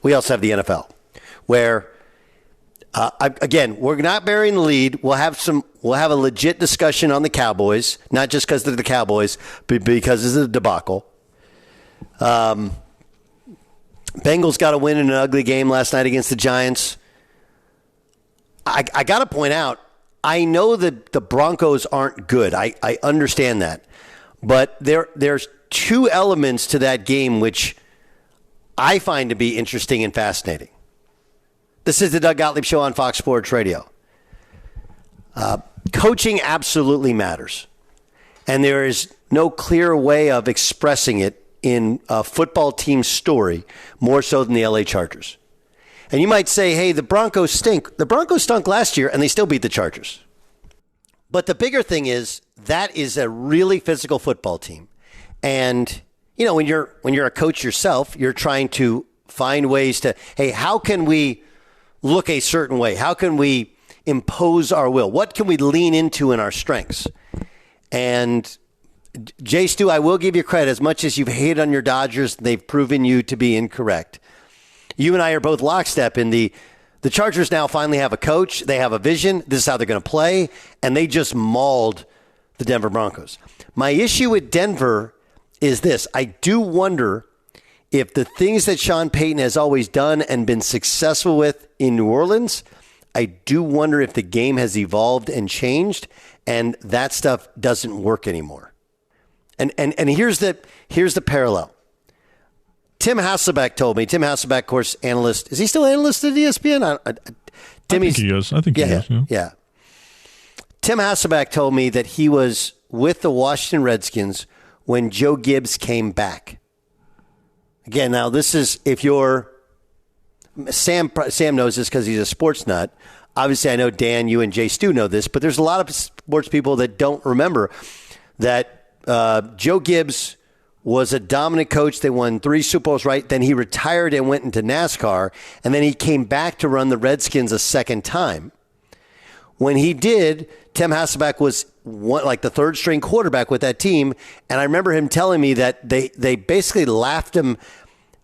we also have the NFL, where again, we're not burying the lead. We'll have a legit discussion on the Cowboys, not just because they're the Cowboys, but because this is a debacle. Bengals got a win in an ugly game last night against the Giants. I got to point out, I know that the Broncos aren't good. I understand that. But there's two elements to that game which I find to be interesting and fascinating. This is the Doug Gottlieb Show on Fox Sports Radio. Coaching absolutely matters. And there is no clear way of expressing it in a football team story more so than the LA Chargers. And you might say, hey, the Broncos stink. The Broncos stunk last year, and they still beat the Chargers. But the bigger thing is that is a really physical football team. And, you know, when you're a coach yourself, you're trying to find ways to, hey, how can we look a certain way? How can we impose our will? What can we lean into in our strengths? And Jay Stu, I will give you credit. As much as you've hated on your Dodgers, they've proven you to be incorrect. You and I are both lockstep in the Chargers now finally have a coach. They have a vision. This is how they're going to play. And they just mauled the Denver Broncos. My issue with Denver is this. I do wonder if the things that Sean Payton has always done and been successful with in New Orleans, I do wonder if the game has evolved and changed and that stuff doesn't work anymore. And here's the parallel. Tim Hasselbeck told me. Tim Hasselbeck, of course, analyst. Is he still analyst at ESPN? I think he is. He is. Yeah. Tim Hasselbeck told me that he was with the Washington Redskins when Joe Gibbs came back. Again, now this is if you're Sam knows this because he's a sports nut. Obviously, I know Dan, you, and Jay Stu know this, but there's a lot of sports people that don't remember that Joe Gibbs was a dominant coach. They won 3 Super Bowls, right? Then he retired and went into NASCAR, and then he came back to run the Redskins a second time. When he did, Tim Hasselbeck was like the third-string quarterback with that team, and I remember him telling me that they basically laughed him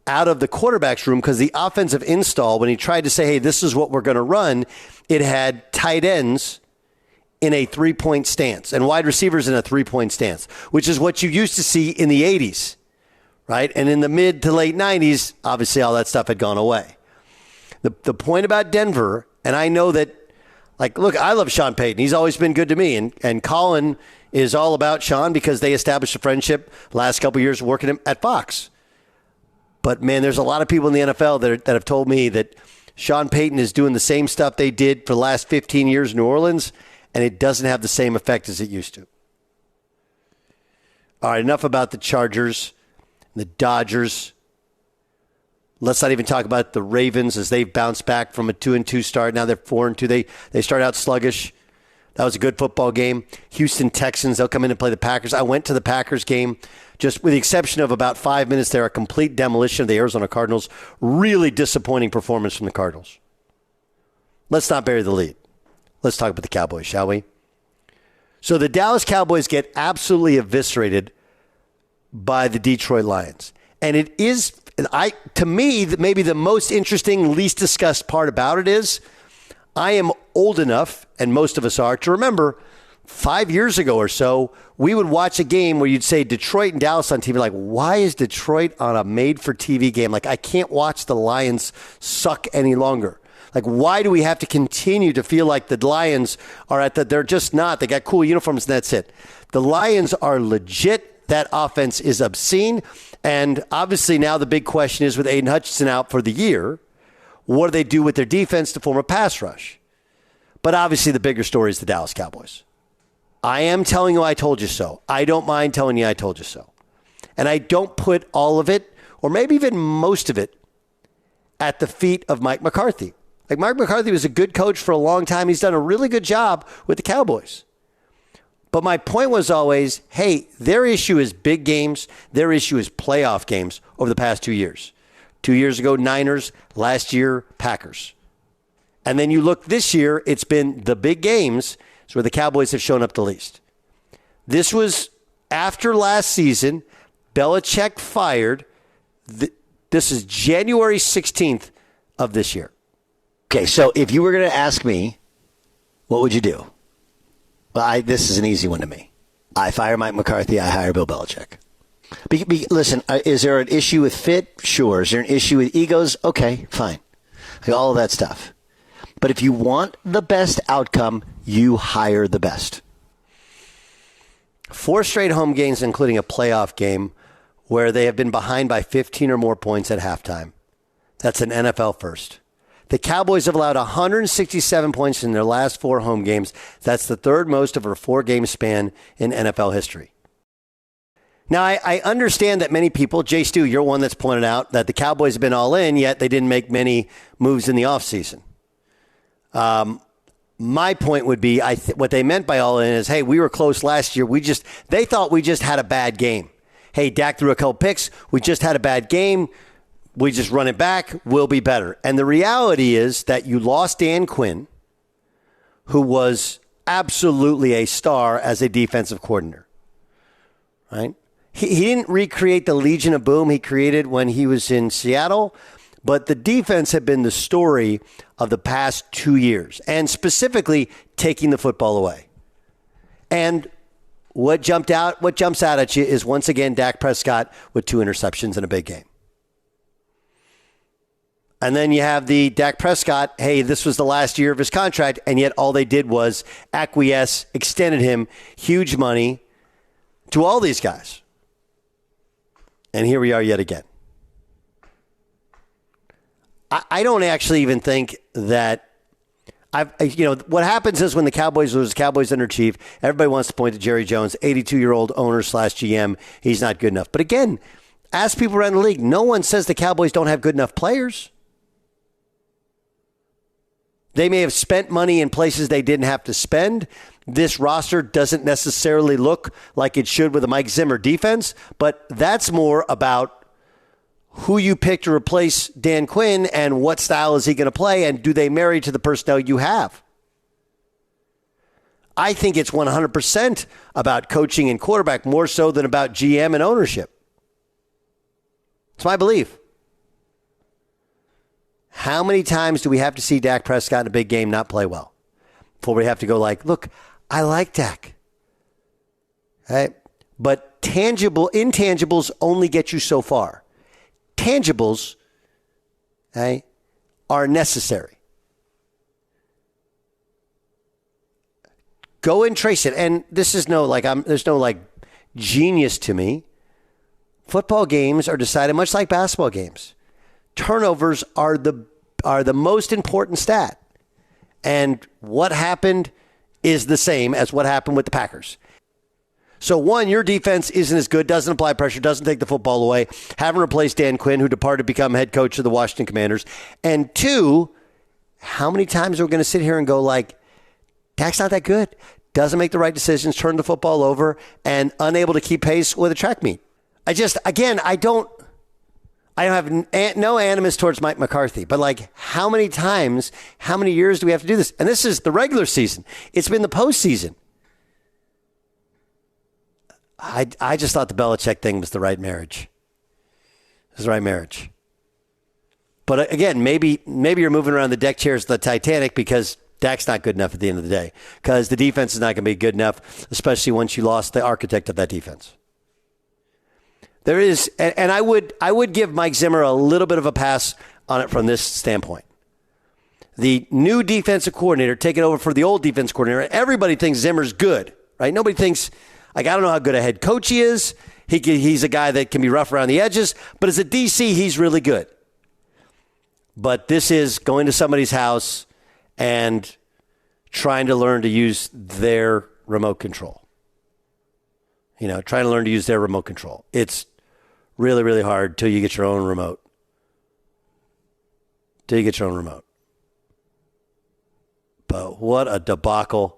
out of the quarterback's room because the offensive install, when he tried to say, hey, this is what we're going to run, it had tight ends in a 3-point stance and wide receivers in a 3-point stance, which is what you used to see in the 80s, right? And in the mid to late 90s, obviously all that stuff had gone away. The point about Denver, and I know that, like, look, I love Sean Payton. He's always been good to me. And Colin is all about Sean because they established a friendship last couple of years working at Fox. But, man, there's a lot of people in the NFL that have told me that Sean Payton is doing the same stuff they did for the last 15 years in New Orleans, and it doesn't have the same effect as it used to. All right, enough about the Chargers, the Dodgers. Let's not even talk about the Ravens as they've bounced back from a 2-2 start. Now they're 4-2. They start out sluggish. That was a good football game. Houston Texans, they'll come in and play the Packers. I went to the Packers game, just with the exception of about 5 minutes there, a complete demolition of the Arizona Cardinals. Really disappointing performance from the Cardinals. Let's not bury the lead. Let's talk about the Cowboys, shall we? So the Dallas Cowboys get absolutely eviscerated by the Detroit Lions. And it is, to me, maybe the most interesting, least discussed part about it is I am old enough, and most of us are, to remember 5 years ago or so, we would watch a game where you'd say Detroit and Dallas on TV. Like, why is Detroit on a made-for-TV game? Like, I can't watch the Lions suck any longer. Like, why do we have to continue to feel like the Lions are they're just not. They got cool uniforms and that's it. The Lions are legit. That offense is obscene. And obviously now the big question is with Aiden Hutchinson out for the year, what do they do with their defense to form a pass rush? But obviously the bigger story is the Dallas Cowboys. I am telling you I told you so. I don't mind telling you I told you so. And I don't put all of it, or maybe even most of it, at the feet of Mike McCarthy. Like, Mike McCarthy was a good coach for a long time. He's done a really good job with the Cowboys. But my point was always, hey, their issue is big games. Their issue is playoff games over the past 2 years. 2 years ago, Niners. Last year, Packers. And then you look this year, it's been the big games where the Cowboys have shown up the least. This was after last season. Belichick fired. This is January 16th of this year. Okay, so if you were going to ask me, what would you do? Well, this is an easy one to me. I fire Mike McCarthy. I hire Bill Belichick. Listen, is there an issue with fit? Sure. Is there an issue with egos? Okay, fine. All of that stuff. But if you want the best outcome, you hire the best. 4 straight home games, including a playoff game, where they have been behind by 15 or more points at halftime. That's an NFL first. The Cowboys have allowed 167 points in their last 4 home games. That's the third most over a 4-game span in NFL history. Now, I understand that many people, Jay Stu, you're one that's pointed out that the Cowboys have been all in, yet they didn't make many moves in the offseason. My point would be, what they meant by all in is, hey, we were close last year. They thought we just had a bad game. Hey, Dak threw a couple picks. We just had a bad game. We just run it back. We'll be better. And the reality is that you lost Dan Quinn, who was absolutely a star as a defensive coordinator, right? He didn't recreate the Legion of Boom he created when he was in Seattle, but the defense had been the story of the past 2 years, and specifically taking the football away. And what jumps out at you is, once again, Dak Prescott with 2 interceptions in a big game. And then you have the Dak Prescott, hey, this was the last year of his contract, and yet all they did was acquiesce, extended him huge money to all these guys. And here we are yet again. I don't actually even think that what happens is, when the Cowboys lose, Cowboys under chief, everybody wants to point to Jerry Jones, 82-year-old owner / GM. He's not good enough. But again, ask people around the league. No one says the Cowboys don't have good enough players. They may have spent money in places they didn't have to spend. This roster doesn't necessarily look like it should with a Mike Zimmer defense, but that's more about who you pick to replace Dan Quinn and what style is he going to play, and do they marry to the personnel you have? I think it's 100% about coaching and quarterback, more so than about GM and ownership. It's my belief. How many times do we have to see Dak Prescott in a big game not play well before we have to go like, look, I like Dak. Right? But intangibles only get you so far. Tangibles, okay, are necessary. Go and trace it. And this is there's no genius to me. Football games are decided much like basketball games. Turnovers are the most important stat. And what happened is the same as what happened with the Packers. So, one, your defense isn't as good, doesn't apply pressure, doesn't take the football away, haven't replaced Dan Quinn, who departed to become head coach of the Washington Commanders. And 2, how many times are we going to sit here and go like, Dak's not that good, doesn't make the right decisions, turn the football over, and unable to keep pace with a track meet? I don't have no animus towards Mike McCarthy, but how many times, how many years do we have to do this? And this is the regular season. It's been the postseason. I just thought the Belichick thing was the right marriage. It was the right marriage. But again, maybe you're moving around the deck chairs of the Titanic because Dak's not good enough at the end of the day, because the defense is not going to be good enough, especially once you lost the architect of that defense. There is, and I would give Mike Zimmer a little bit of a pass on it from this standpoint. The new defensive coordinator taking over for the old defense coordinator. Everybody thinks Zimmer's good, right? Nobody thinks, I don't know how good a head coach he is. He's a guy that can be rough around the edges, but as a DC, he's really good. But this is going to somebody's house and trying to learn to use their remote control. Trying to learn to use their remote control. It's really, really hard till you get your own remote. But what a debacle